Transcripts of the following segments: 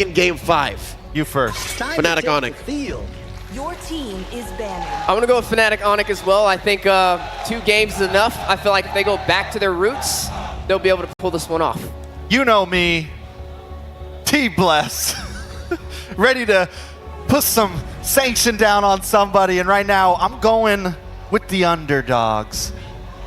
in game 5? You first. Fnatic ONIC. Your team is banning. I'm gonna go with Fnatic ONIC as well. I think 2 games is enough. I feel like if they go back to their roots, they'll be able to pull this one off. You know me, T-Bless, ready to put some sanction down on somebody, and right now I'm going with the underdogs,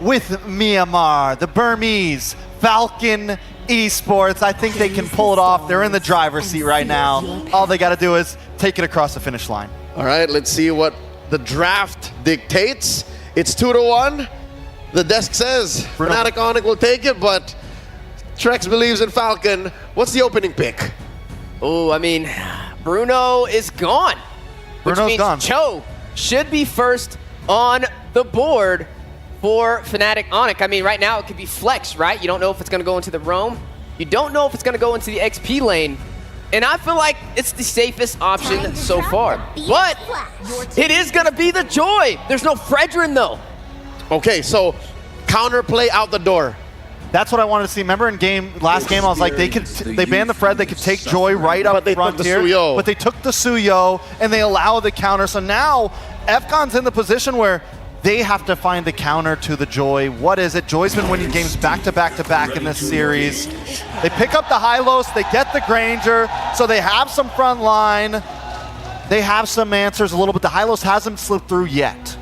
with Myanmar, the Burmese, Falcon Esports. I think they can pull it off. They're in the driver's seat right now. All they got to do is take it across the finish line. All right, let's see what the draft dictates. It's 2-1. The desk says Fnatic ONIC will take it, but Trex believes in Falcon. What's the opening pick? Oh, I mean, Bruno is gone. Which means Cho should be first on the board for Fnatic ONIC. I mean, right now it could be flex, right? You don't know if it's going to go into the roam. You don't know if it's going to go into the XP lane. And I feel like it's the safest option so far. But it is going to be the Joy. There's no Fredrin, though. Okay, so counterplay out the door. That's what I wanted to see. Remember in last game, I was like, they banned the Fred, they could take Joy right up front here. But they took the Suyo, and they allow the counter. So now, FCON's in the position where they have to find the counter to the Joy. What is it? Joy's been winning games back to back to back in this series. They pick up the Hylos, they get the Granger, so they have some front line. They have some answers a little bit. The Hylos hasn't slipped through yet.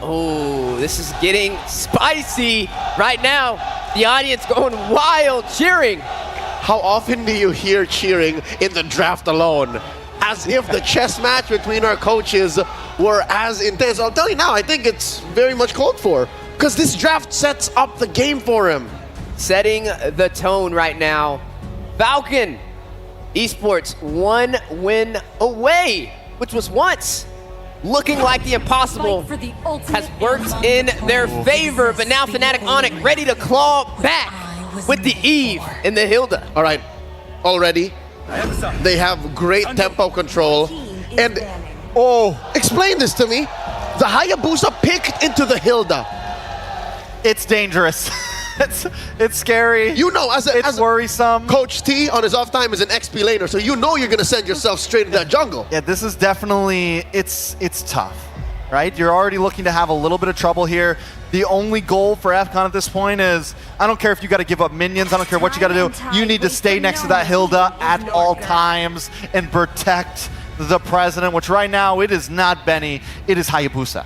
Oh, this is getting spicy right now. The audience going wild, cheering. How often do you hear cheering in the draft alone? As if the chess match between our coaches were as intense. I'll tell you now, I think it's very much called for, because this draft sets up the game for him. Setting the tone right now. Falcon Esports 1 win away, which was once looking like the impossible has worked in their favor, but now Fnatic ONIC ready to claw back with the Eve in the Hilda. All right, already they have great tempo control. And explain this to me. The Hayabusa picked into the Hilda. It's dangerous. It's scary. You know, it's worrisome. Coach T on his off time is an XP laner, so you know you're gonna send yourself straight into that jungle. Yeah, this is definitely, it's tough, right? You're already looking to have a little bit of trouble here. The only goal for FCON at this point is, I don't care if you gotta give up minions, I don't care what you gotta do, you need to stay next to that Hilda at all times and protect the president, which right now, it is not Benny, it is Hayabusa.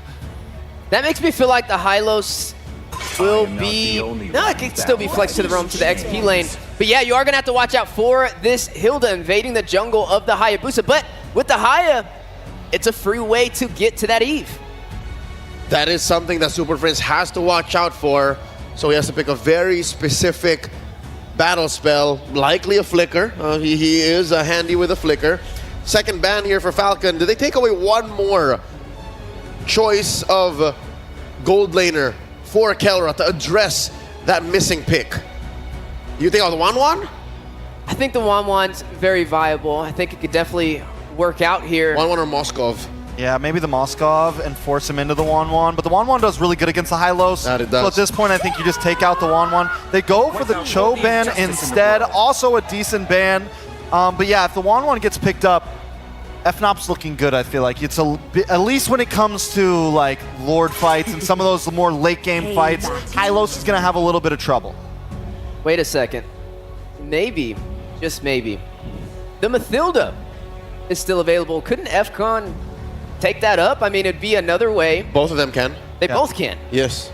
That makes me feel like the Hylos will be, no, it could still be flexed to the roam to the XP lane. But yeah, you are gonna have to watch out for this Hilda invading the jungle of the Hayabusa. But with the Haya, it's a free way to get to that Eve. That is something that Super Friends has to watch out for. So he has to pick a very specific battle spell, likely a flicker. He is handy with a flicker. Second ban here for Falcon. Did they take away one more choice of gold laner for Kelra to address that missing pick? You think of the 1-1? I think the 1-1's very viable. I think it could definitely work out here. 1-1 or Moskov? Yeah, maybe the Moskov and force him into the 1-1, but the 1-1 does really good against the Hylos. That it does. So at this point, I think you just take out the 1-1. They go for the Cho ban instead, also a decent ban. But yeah, if the 1-1 gets picked up, FNOP's looking good, I feel like. It's at least when it comes to like Lord fights and some of those more late game fights, Hylos is gonna have a little bit of trouble. Wait a second. Maybe, just maybe, the Mathilda is still available. Couldn't FCON take that up? I mean, it'd be another way. Both of them can. They both can. Yes.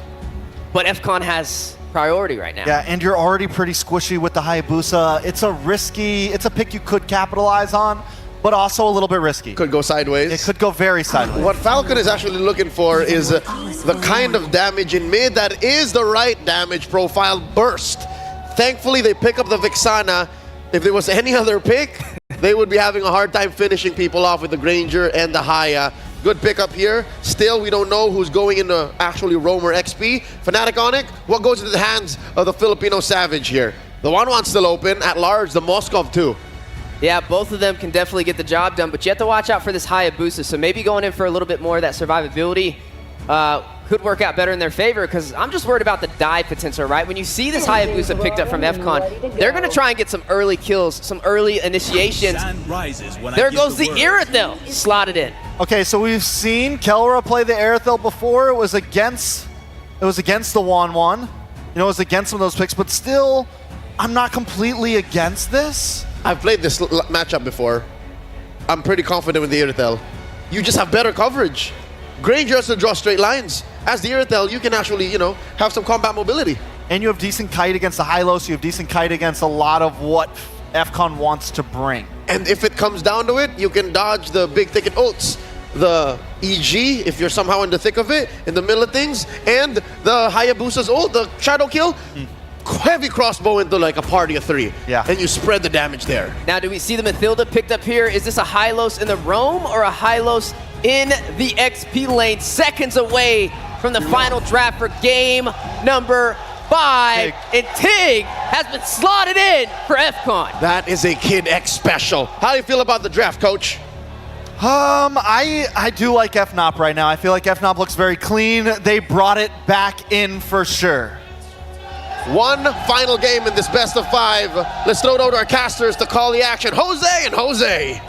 But FCON has priority right now. Yeah, and you're already pretty squishy with the Hayabusa. It's a pick you could capitalize on, but also a little bit risky. Could go sideways. It could go very sideways. What Falcon is actually looking for is the kind of damage in mid that is the right damage profile, burst. Thankfully, they pick up the Vexana. If there was any other pick, they would be having a hard time finishing people off with the Granger and the Haya. Good pickup here. Still, we don't know who's going into actually roam or XP. Fnatic ONIC, what goes into the hands of the Filipino Savage here? The 1-1's still open. At large, the Moskov too. Yeah, both of them can definitely get the job done, but you have to watch out for this Hayabusa. So maybe going in for a little bit more of that survivability could work out better in their favor, because I'm just worried about the dive potential, right? When you see this Hayabusa picked up from FCON, they're going to try and get some early kills, some early initiations. There goes the Irithel slotted in. Okay, so we've seen Kelra play the Irithel before. It was against the 1-1. You know, it was against some of those picks, but still, I'm not completely against this. I've played this matchup before. I'm pretty confident with the Irithel. You just have better coverage. Granger has to draw straight lines. As the Irithel, you can actually, you know, have some combat mobility. And you have decent kite against the Hylos. You have decent kite against a lot of what FCON wants to bring. And if it comes down to it, you can dodge the big ticket ults. The EG, if you're somehow in the thick of it, in the middle of things, and the Hayabusa's ult, the shadow kill. Heavy crossbow into like a party of 3. Yeah. And you spread the damage there. Now, do we see the Mathilda picked up here? Is this a Hylos in the roam or a Hylos in the XP lane? Seconds away from the final draft for game number 5. And Tig has been slotted in for FCON. That is a Kid X special. How do you feel about the draft, coach? I do like FNOP right now. I feel like FNOP looks very clean. They brought it back in for sure. One final game in this best of 5. Let's throw it over to our casters to call the action. Jose and Jose.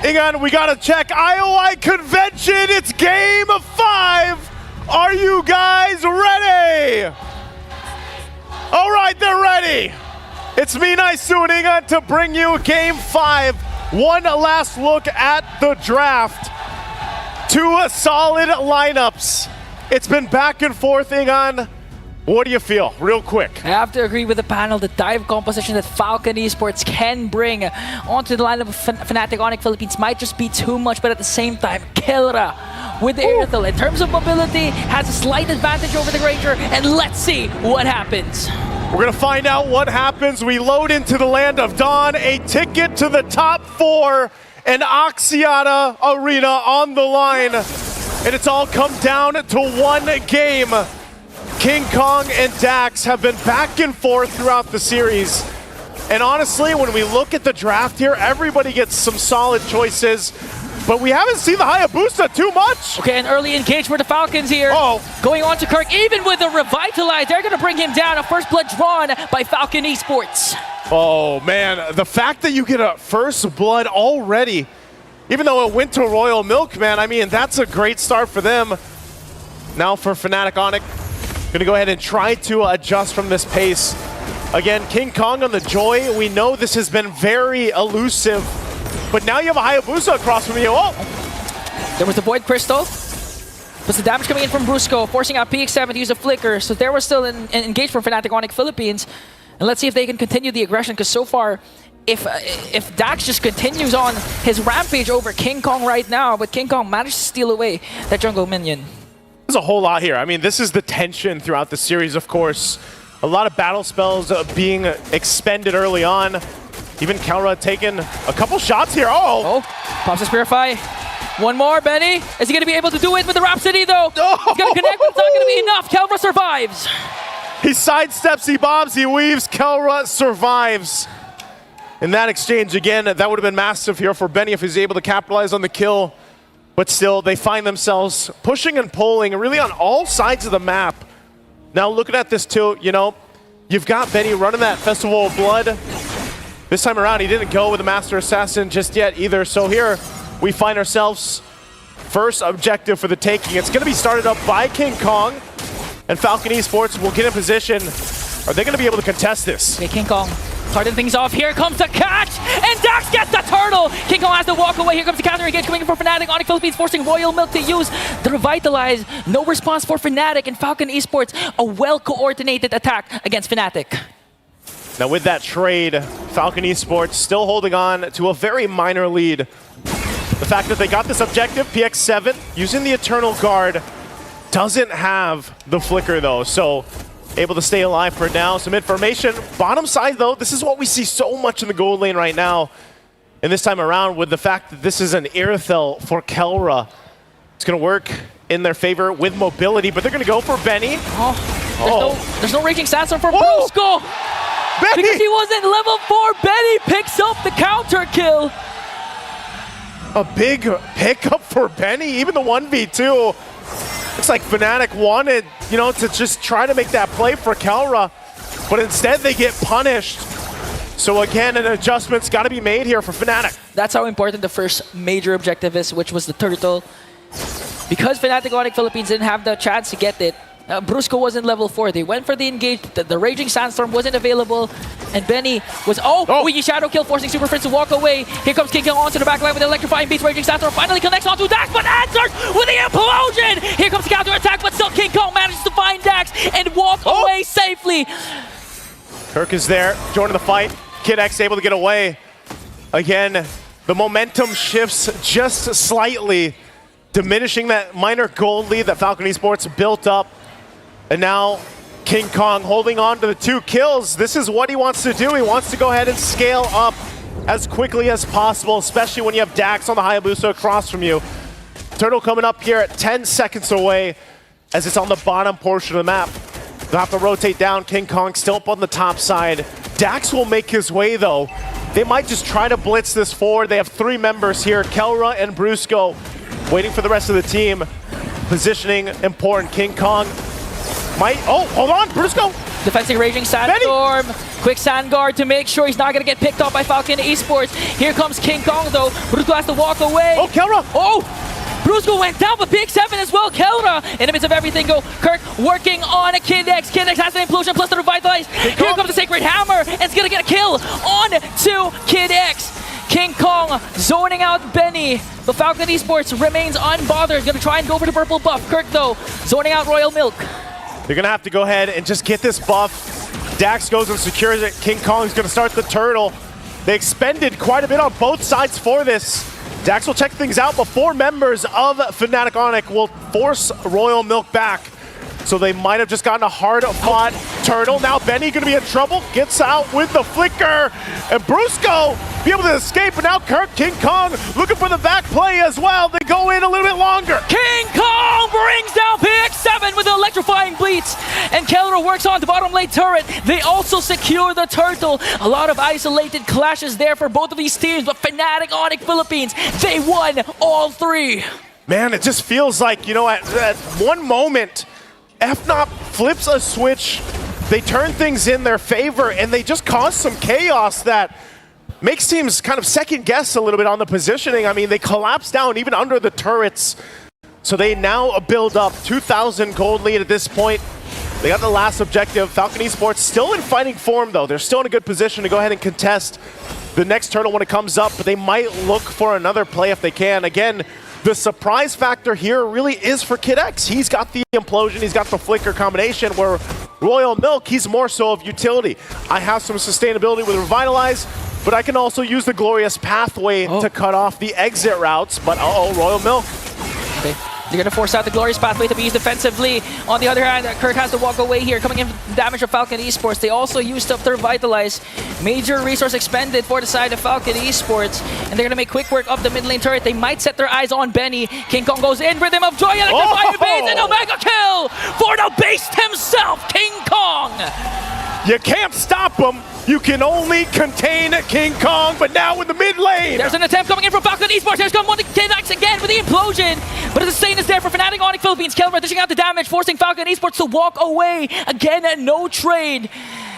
Hang on, we gotta check IOI Convention. It's game 5. Are you guys ready? All right, they're ready. It's me, Naisu, and Ingan to bring you game 5. One last look at the draft. 2 solid lineups. It's been back and forth, Ingan. What do you feel, real quick? I have to agree with the panel. The dive composition that Falcon Esports can bring onto the lineup of Fnatic ONIC Philippines might just be too much, but at the same time, Kelra with the Irithel, in terms of mobility, has a slight advantage over the Granger, and let's see what happens. We're gonna find out what happens. We load into the land of Dawn, a ticket to the top 4, and Axiata Arena on the line. And it's all come down to one game. King Kong and Dax have been back and forth throughout the series. And honestly, when we look at the draft here, everybody gets some solid choices. But we haven't seen the Hayabusa too much. Okay, an early engage for the Falcons here. Going on to Kirk, even with the Revitalize, they're gonna bring him down. A first blood drawn by Falcon Esports. Oh man, the fact that you get a first blood already, even though it went to Royal Milk, man, I mean, that's a great start for them. Now for Fnatic ONIC, gonna go ahead and try to adjust from this pace. Again, King Kong on the Joy. We know this has been very elusive, but now you have a Hayabusa across from you. Oh! There was the Void Crystal. But the damage coming in from Brusco, forcing out PX7 to use a Flicker. So there was still an engage from Fnatic ONIC Philippines. And let's see if they can continue the aggression, because so far, if Dax just continues on his rampage over King Kong right now, but King Kong managed to steal away that jungle minion. There's a whole lot here. I mean, this is the tension throughout the series, of course. A lot of battle spells being expended early on. Even Kelra taking a couple shots here. Oh! Pops the Purify. One more, Benny. Is he going to be able to do it with the Rhapsody, though? He's going to connect, but it's not going to be enough. Kelra survives. He sidesteps, he bobs, he weaves. Kelra survives. In that exchange, again, that would have been massive here for Benny if he's able to capitalize on the kill. But still, they find themselves pushing and pulling really on all sides of the map. Now looking at this too, you know, you've got Benny running that Festival of Blood. This time around, he didn't go with the Master Assassin just yet either. So here, we find ourselves first objective for the taking. It's going to be started up by King Kong, and Falcon Esports will get in position. Are they going to be able to contest this? Okay, King Kong starting things off. Here comes the catch, and Dax gets the turtle. King Kong has to walk away. Here comes the counter engage coming in for Fnatic. ONIC Philippines forcing Royal Milk to use the Revitalize. No response for Fnatic, and Falcon Esports, a well-coordinated attack against Fnatic. Now with that trade, Falcon Esports still holding on to a very minor lead. The fact that they got this objective, PX7, using the Eternal Guard, doesn't have the Flicker though, so able to stay alive for now. Some information. Bottom side though, this is what we see so much in the gold lane right now. And this time around, with the fact that this is an Irithel for Kelra, it's going to work in their favor with mobility, but they're going to go for Benny. There's no Raging Sandstorm for Brusco. Benny! Because he wasn't level 4, Benny picks up the counter kill. A big pickup for Benny, even the 1v2. looks like Fnatic wanted, you know, to just try to make that play for Kelra, but instead they get punished. So again, an adjustment's got to be made here for Fnatic. That's how important the first major objective is, which was the turtle. Because Fnatic ONIC Philippines didn't have the chance to get it, Brusco wasn't level 4. They went for the engage. The Raging Sandstorm wasn't available. And Benny was... Wee Shadow Kill, forcing Super Friends to walk away. Here comes King Kong onto the back line with the electrifying beast. Raging Sandstorm finally connects onto Dax, but answers with the implosion! Here comes the counter attack, but still King Kong manages to find Dax and walk away safely. Kirk is there, joining the fight. Kid X able to get away. Again, the momentum shifts just slightly, diminishing that minor gold lead that Falcon Esports built up. And now King Kong holding on to the 2 kills. This is what he wants to do. He wants to go ahead and scale up as quickly as possible, especially when you have Dax on the Hayabusa across from you. Turtle coming up here at 10 seconds away as it's on the bottom portion of the map. They'll have to rotate down. King Kong still up on the top side. Dax will make his way though. They might just try to blitz this forward. They have 3 members here, Kelra and Brusco, waiting for the rest of the team. Positioning important. King Kong might... hold on, Brusco! Defending Raging Sandstorm. Quick sand guard to make sure he's not going to get picked up by Falcon Esports. Here comes King Kong though. Brusco has to walk away. Kelra! Brusco went down, but PX7 as well. Kelra in the midst of everything go. Kirk working on a Kid X. Kid X has the implosion plus the revitalize. Here comes the Sacred Hammer. And it's going to get a kill on to Kid X. King Kong zoning out Benny. But Falcon Esports remains unbothered. Going to try and go for the purple buff. Kirk though, zoning out Royal Milk. They're going to have to go ahead and just get this buff. Dax goes and secures it. King Kong's going to start the turtle. They expended quite a bit on both sides for this. Dax will check things out, but 4 members of Fnatic ONIC will force Royal Milk back. So they might have just gotten a hard-fought turtle. Now Benny gonna be in trouble, gets out with the flicker. And Brusco be able to escape, but now Kirk, King Kong looking for the back play as well. They go in a little bit longer. King Kong brings down PX7 with the electrifying bleats. And Kelra works on the bottom lane turret. They also secure the turtle. A lot of isolated clashes there for both of these teams, but Fnatic ONIC Philippines, they won all 3. Man, it just feels like, you know, at one moment, FNOP flips a switch, they turn things in their favor, and they just cause some chaos that makes teams kind of second guess a little bit on the positioning. I mean, they collapse down even under the turrets. So they now build up 2,000 gold lead at this point. They got the last objective. Falcon Esports still in fighting form though. They're still in a good position to go ahead and contest the next turtle when it comes up, but they might look for another play if they can. Again, the surprise factor here really is for Kid X. He's got the implosion, he's got the flicker combination, where Royal Milk, he's more so of utility. I have some sustainability with Revitalize, but I can also use the Glorious Pathway to cut off the exit routes, but Royal Milk. Okay. They're going to force out the Glorious Pathway to be used defensively. On the other hand, Kirk has to walk away here, coming in with damage of Falcon Esports. They also used up their Revitalize. Major resource expended for the side of Falcon Esports. And they're going to make quick work of the mid lane turret. They might set their eyes on Benny. King Kong goes in, Rhythm of Joy, electrifying base, and a mega kill for the beast himself, King Kong! You can't stop him. You can only contain King Kong, but now in the mid lane. There's an attempt coming in from Falcon Esports. Here's come one to Kid X again with the implosion. But the sustain is there for Fnatic ONIC Philippines. Kelra dishing out the damage, forcing Falcon Esports to walk away. Again, no trade.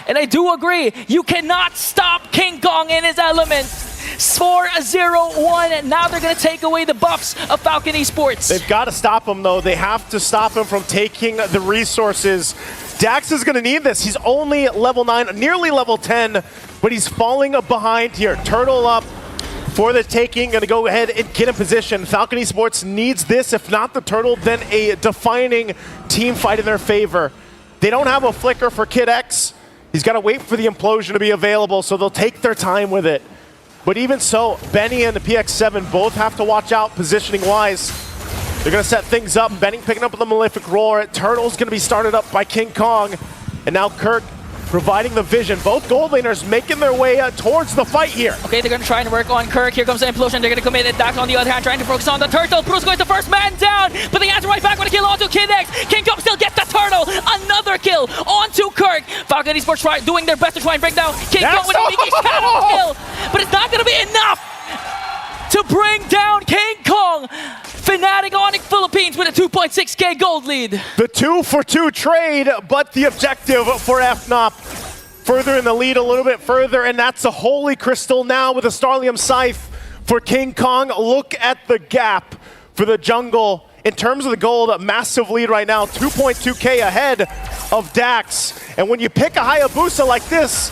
And I do agree, you cannot stop King Kong in his element. 4-0-1, and now they're going to take away the buffs of Falcon Esports. They've got to stop him, though. They have to stop him from taking the resources. Dax is going to need this. He's only level 9, nearly level 10, but he's falling behind here. Turtle up for the taking. Going to go ahead and get in position. Falcon Esports needs this. If not the turtle, then a defining team fight in their favor. They don't have a flicker for Kid X. He's got to wait for the implosion to be available, so they'll take their time with it. But even so, Benny and the PX7 both have to watch out positioning-wise. They're going to set things up. Benny picking up the Malefic Roar. Turtle's going to be started up by King Kong. And now Kirk providing the vision. Both gold laners making their way towards the fight here. Okay, they're going to try and work on Kirk. Here comes the implosion. They're going to commit it. Dax on the other hand trying to focus on the turtle. Brusco is the first man down, but they answer right back with a kill onto Kid X. King Kong still gets the turtle. Another kill onto Kirk. Falcon Esports doing their best to try and bring down King Kong with a leaky shadow kill, but it's not going to be enough to bring down King Kong. Fnatic ONIC Philippines with a 2.6k gold lead. The 2-for-2 trade, but the objective for FNOP further in the lead a little bit further, and that's a Holy Crystal now with a Starlium Scythe for King Kong. Look at the gap for the jungle. In terms of the gold, a massive lead right now, 2.2k ahead of Dax. And when you pick a Hayabusa like this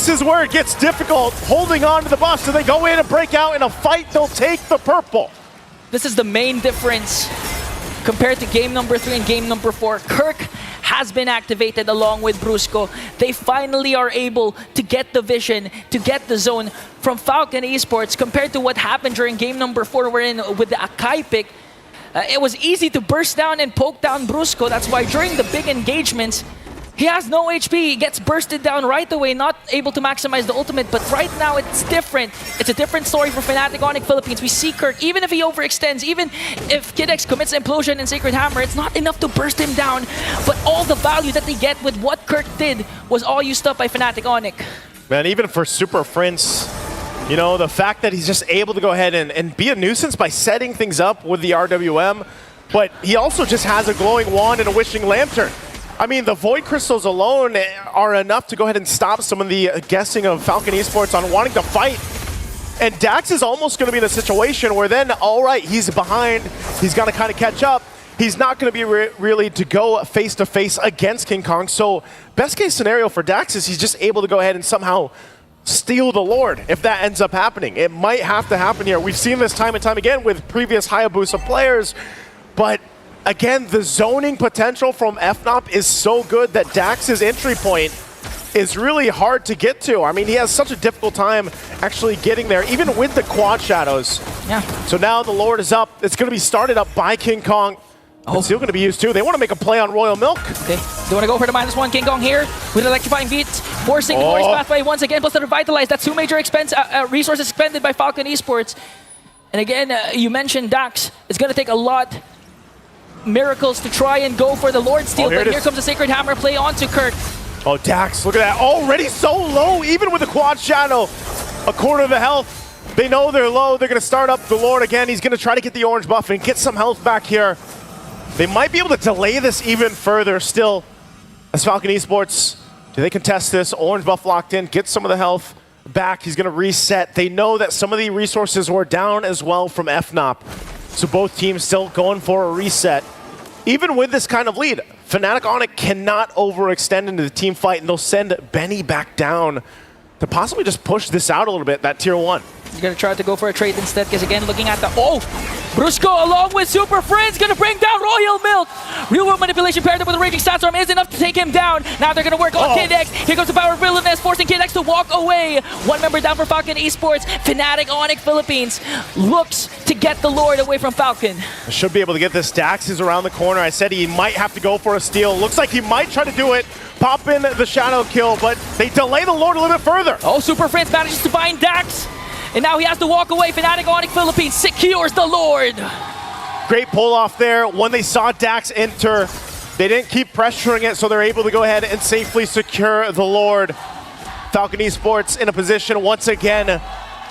is where it gets difficult, holding on to the buff. So they go in and break out in a fight, they'll take the purple. This is the main difference compared to game number 3 and game number 4. Kirk has been activated along with Brusco. They finally are able to get the vision, to get the zone from Falcon Esports compared to what happened during game number 4 wherein with the Akai pick. It was easy to burst down and poke down Brusco. That's why during the big engagements, he has no HP. He gets bursted down right away, not able to maximize the ultimate. But right now, it's different. It's a different story for Fnatic ONIC Philippines. We see Kirk, even if he overextends, even if KidX commits Implosion and Sacred Hammer, it's not enough to burst him down. But all the value that they get with what Kirk did was all used up by Fnatic ONIC. Man, even for Super Prince, you know, the fact that he's just able to go ahead and be a nuisance by setting things up with the RWM, but he also just has a glowing wand and a wishing lantern. I mean, the Void Crystals alone are enough to go ahead and stop some of the guessing of Falcon Esports on wanting to fight. And Dax is almost going to be in a situation where then, all right, he's behind, he's got to kind of catch up. He's not going to be really to go face-to-face against King Kong. So best case scenario for Dax is he's just able to go ahead and somehow steal the Lord if that ends up happening. It might have to happen here. We've seen this time and time again with previous Hayabusa players, but again, the zoning potential from FNOP is so good that Dax's entry point is really hard to get to. I mean, he has such a difficult time actually getting there, even with the quad shadows. Yeah. So now the Lord is up. It's going to be started up by King Kong. It's still going to be used too. They want to make a play on Royal Milk. Okay, they want to go for the -1. King Kong here with Electrifying Beats, forcing the Glorious Pathway once again, plus the Revitalize. That's 2 major resources expended by Falcon Esports. And again, you mentioned Dax. It's going to take a lot miracles to try and go for the Lord Steal, but here comes the Sacred Hammer play onto Kirk. Oh, Dax, look at that. Already so low, even with the quad shadow. A quarter of the health. They know they're low. They're going to start up the Lord again. He's going to try to get the orange buff and get some health back here. They might be able to delay this even further still. As Falcon Esports, do they contest this? Orange buff locked in, get some of the health back. He's going to reset. They know that some of the resources were down as well from FNOP. So both teams still going for a reset. Even with this kind of lead, Fnatic ONIC cannot overextend into the team fight, and they'll send Benny back down to possibly just push this out a little bit, that tier 1. He's going to try to go for a trade instead, because again, looking at the... Oh! Brusco along with Super Friends going to bring down Royal Milk! Real World Manipulation paired up with a Raging Sandstorm is enough to take him down. Now they're going to work on KidX. Here comes the Power of Brilliantness, forcing KidX to walk away. 1 member down for Falcon Esports. Fnatic ONIC Philippines looks to get the Lord away from Falcon. Should be able to get this. Dax is around the corner. I said he might have to go for a steal. Looks like he might try to do it. Pop in the shadow kill, but they delay the Lord a little bit further. Oh, Super Friends manages to find Dax. And now he has to walk away. Fnatic ONIC Philippines secures the Lord. Great pull off there. When they saw Dax enter, they didn't keep pressuring it, so they're able to go ahead and safely secure the Lord. Falcon Esports in a position once again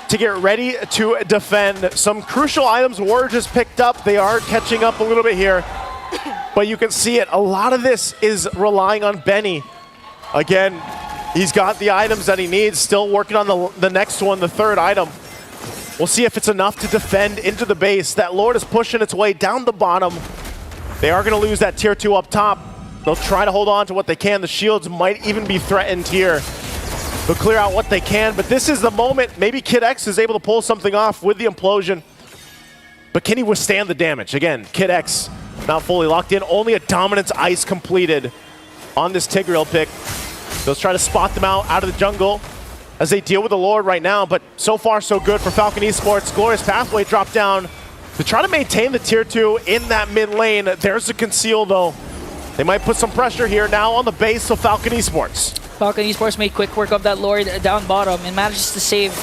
to get ready to defend. Some crucial items were just picked up. They are catching up a little bit here, but you can see it. A lot of this is relying on Benny. Again, he's got the items that he needs, still working on the next one, the 3rd item. We'll see if it's enough to defend into the base. That Lord is pushing its way down the bottom. They are going to lose that tier 2 up top. They'll try to hold on to what they can. The shields might even be threatened here. They'll clear out what they can, but this is the moment. Maybe KidX is able to pull something off with the implosion. But can he withstand the damage? Again, KidX not fully locked in. Only a Dominance Ice completed on this Tigreal pick. They'll try to spot them out of the jungle as they deal with the Lord right now, but so far so good for Falcon Esports. Glorious Pathway dropped down to try to maintain the tier 2 in that mid lane. There's a conceal though. They might put some pressure here now on the base of Falcon Esports. Falcon Esports made quick work of that Lord down bottom and manages to save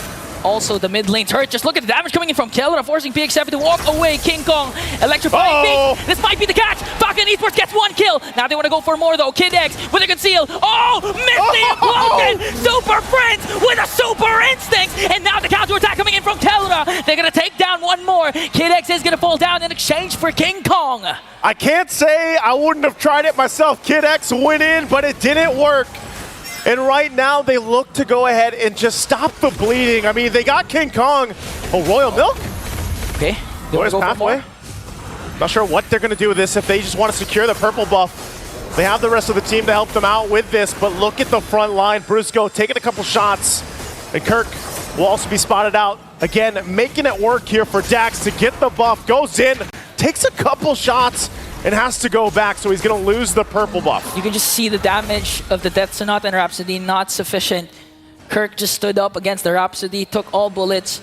also the mid lane turret. Just look at the damage coming in from Kelra, forcing PX7 to walk away. King Kong electrifying beat. This might be the catch. Falcon Esports gets 1 kill. Now they want to go for more though. KidX with a conceal. Oh, missed the implosion. Super Friends with a super instinct. And now the counter attack coming in from Kelra. ilexuna. They're going to take down one more. Kid X is going to fall down in exchange for King Kong. I can't say I wouldn't have tried it myself. Kid X went in, but it didn't work. And right now, they look to go ahead and just stop the bleeding. I mean, they got King Kong. Oh, Royal Milk? Okay. Royal's pathway. Not sure what they're going to do with this if they just want to secure the purple buff. They have the rest of the team to help them out with this, but look at the front line. Brusco taking a couple shots, and Kirk will also be spotted out. Again, making it work here for Dax to get the buff. Goes in, takes a couple shots, and has to go back, so he's going to lose the purple buff. You can just see the damage of the Death Sonata and Rhapsody not sufficient. Kirk just stood up against the Rhapsody, took all bullets,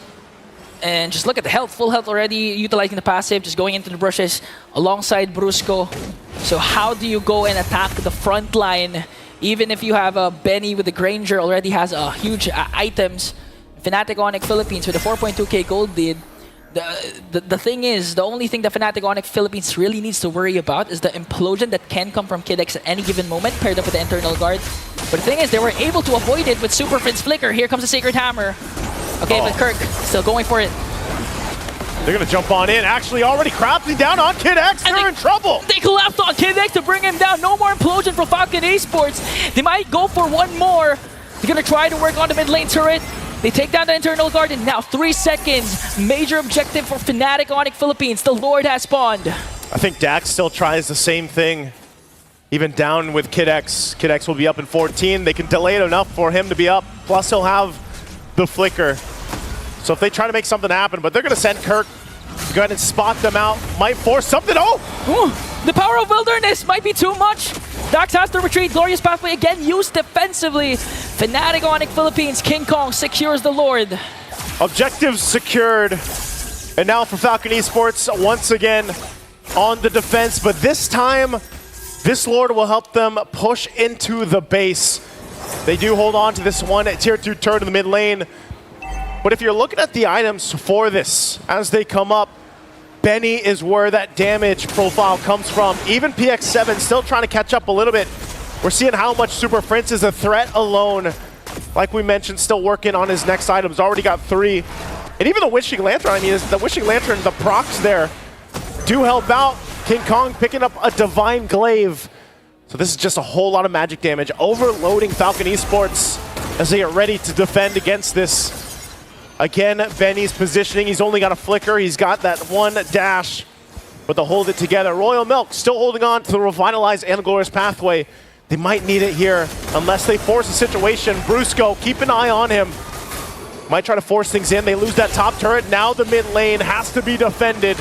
and just look at the health, full health already, utilizing the passive, just going into the bushes alongside Brusco. So how do you go and attack the front line, even if you have a Benny with the Granger already has huge items? Fnatic ONIC Philippines with a 4.2k gold lead. The thing is, the only thing that Fnatic ONIC Philippines really needs to worry about is the implosion that can come from Kid X at any given moment, paired up with the internal guard. But the thing is, they were able to avoid it with Super Prince Flicker. Here comes the Sacred Hammer. Okay, but Kirk still going for it. They're going to jump on in. Actually, already crafting down on Kid X. They're in trouble. They collapsed on Kid X to bring him down. No more implosion from Falcon Esports. They might go for one more. They're going to try to work on the mid lane turret. They take down the internal guard in now 3 seconds. Major objective for Fnatic ONIC Philippines. The Lord has spawned. I think Dax still tries the same thing. Even down with Kid X. Kid X will be up in 14. They can delay it enough for him to be up. Plus, he'll have the flicker. So if they try to make something happen, but they're going to send Kirk to go ahead and spot them out. Might force something. Oh! Ooh, the power of wilderness might be too much. Dax has to retreat. Glorious pathway again used defensively. Fnatic ONIC Philippines. King Kong secures the Lord. Objectives secured. And now for Falcon Esports, once again on the defense. But this time, this Lord will help them push into the base. They do hold on to this one tier 2 turret in the mid lane. But if you're looking at the items for this, as they come up, Benny is where that damage profile comes from. Even PX7 still trying to catch up a little bit. We're seeing how much Super Prince is a threat alone. Like we mentioned, still working on his next items. Already got 3. And even the Wishing Lantern, I mean, the Wishing Lantern, the procs there do help out. King Kong picking up a Divine Glaive. So this is just a whole lot of magic damage. Overloading Falcon Esports as they get ready to defend against this. Again, Benny's positioning. He's only got a flicker. He's got that one dash, but they'll hold it together. Royal Milk still holding on to the revitalized and glorious pathway. They might need it here unless they force a situation. Brusco, keep an eye on him. Might try to force things in. They lose that top turret. Now the mid lane has to be defended.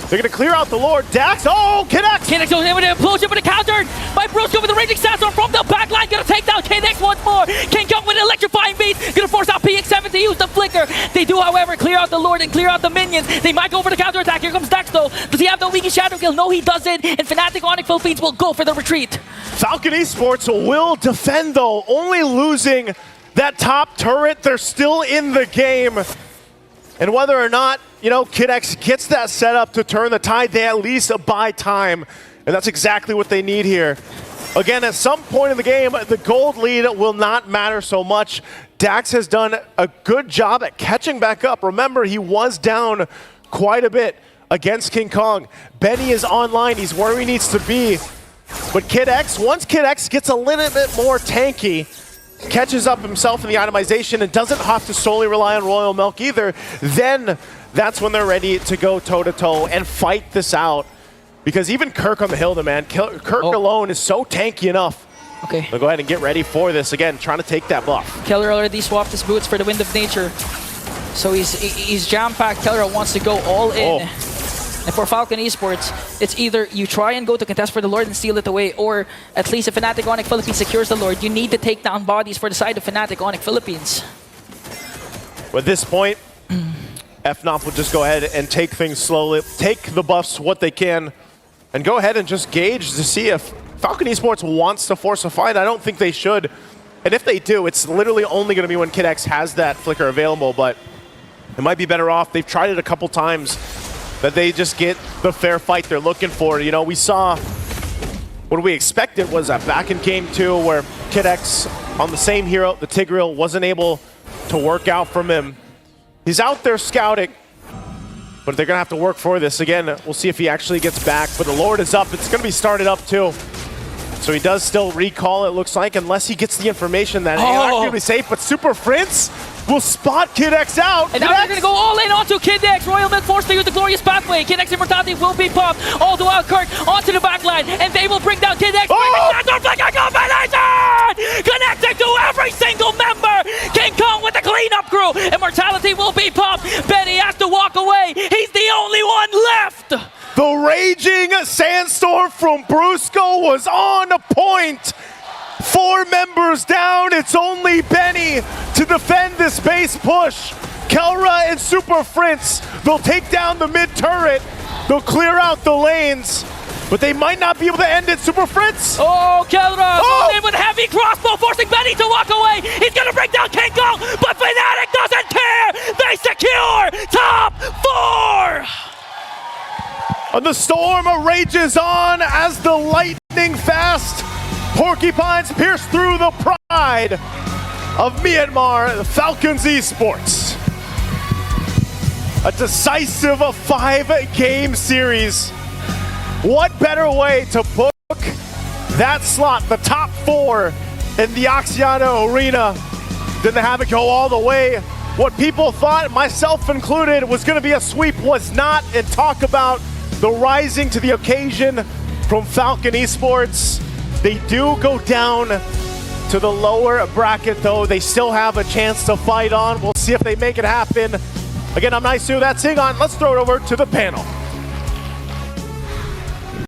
They're going to clear out the Lord. Dax, oh, Kid X! Kid X goes in with an implosion, but a counter by Brusco with the raging sandstorm from the back line. Going to take down Kid X once more. King Kong with an electrifying beat. Going to force out PX7 to use the flicker. They do, however, clear out the Lord and clear out the minions. They might go for the counter attack. Here comes Dax, though. Does he have the Wiki Shadow Kill? No, he doesn't. And Fnatic ONIC Philippines will go for the retreat. Falcon Esports will defend, though, only losing that top turret. They're still in the game. And whether or not, you know, Kid X gets that setup to turn the tide, they at least buy time. And that's exactly what they need here. Again, at some point in the game, the gold lead will not matter so much. Dax has done a good job at catching back up. Remember, he was down quite a bit against King Kong. Benny is online. He's where he needs to be. But Kid X, once Kid X gets a little bit more tanky, catches up himself in the itemization and doesn't have to solely rely on Royal Milk either, then that's when they're ready to go toe-to-toe and fight this out. Because even Kirk on the hill, man, Kirk alone is so tanky enough. Okay. So go ahead and get ready for this. Again, trying to take that buff. Keller already swapped his boots for the Wind of Nature. So he's jam-packed. Keller wants to go all in. And for Falcon Esports, it's either you try and go to contest for the Lord and steal it away, or at least if Fnatic ONIC Philippines secures the Lord, you need to take down bodies for the side of Fnatic ONIC Philippines. At this point, FNOP will just go ahead and take things slowly, take the buffs what they can, and go ahead and just gauge to see if Falcon Esports wants to force a fight. I don't think they should. And if they do, it's literally only going to be when Kid X has that flicker available, but it might be better off. They've tried it a couple times, that they just get the fair fight they're looking for. You know, we saw what we expected was that back in game 2 where Kid X on the same hero, the Tigreal, wasn't able to work out from him. He's out there scouting, but they're going to have to work for this. Again, we'll see if he actually gets back, but the Lord is up. It's going to be started up too. So he does still recall, it looks like, unless he gets the information that he's going to be safe, but Super Prince will spot Kid X out. And now they're going to go all in onto Kid X. Royal Milk forced to use the glorious pathway. Kid X immortality will be popped. All the while Kirk onto the backline, and they will bring down Kid X. Connected to every single member. King Kong with the cleanup crew. Immortality will be popped. Benny has to walk away. He's the only one left. The raging sandstorm from Brusco was on point. 4 members down. It's only Benny to defend this base push. Kelra and Super Prince, they'll take down the mid turret. They'll clear out the lanes, but they might not be able to end it. Super Prince. Oh, Kelra in with a heavy crossbow, forcing Benny to walk away. He's going to bring down King Kong, but Fnatic doesn't care. They secure top 4. The storm rages on as the lightning fast porcupines pierce through the pride of Myanmar, the Falcon Esports. A decisive 5-game series. What better way to book that slot, the top 4 in the Oxiana Arena, than to have it go all the way? What people thought, myself included, was going to be a sweep was not, and talk about the rising to the occasion from Falcon Esports. They do go down to the lower bracket, though. They still have a chance to fight on. We'll see if they make it happen. Again, I'm Naisu, that's Ingon. Let's throw it over to the panel.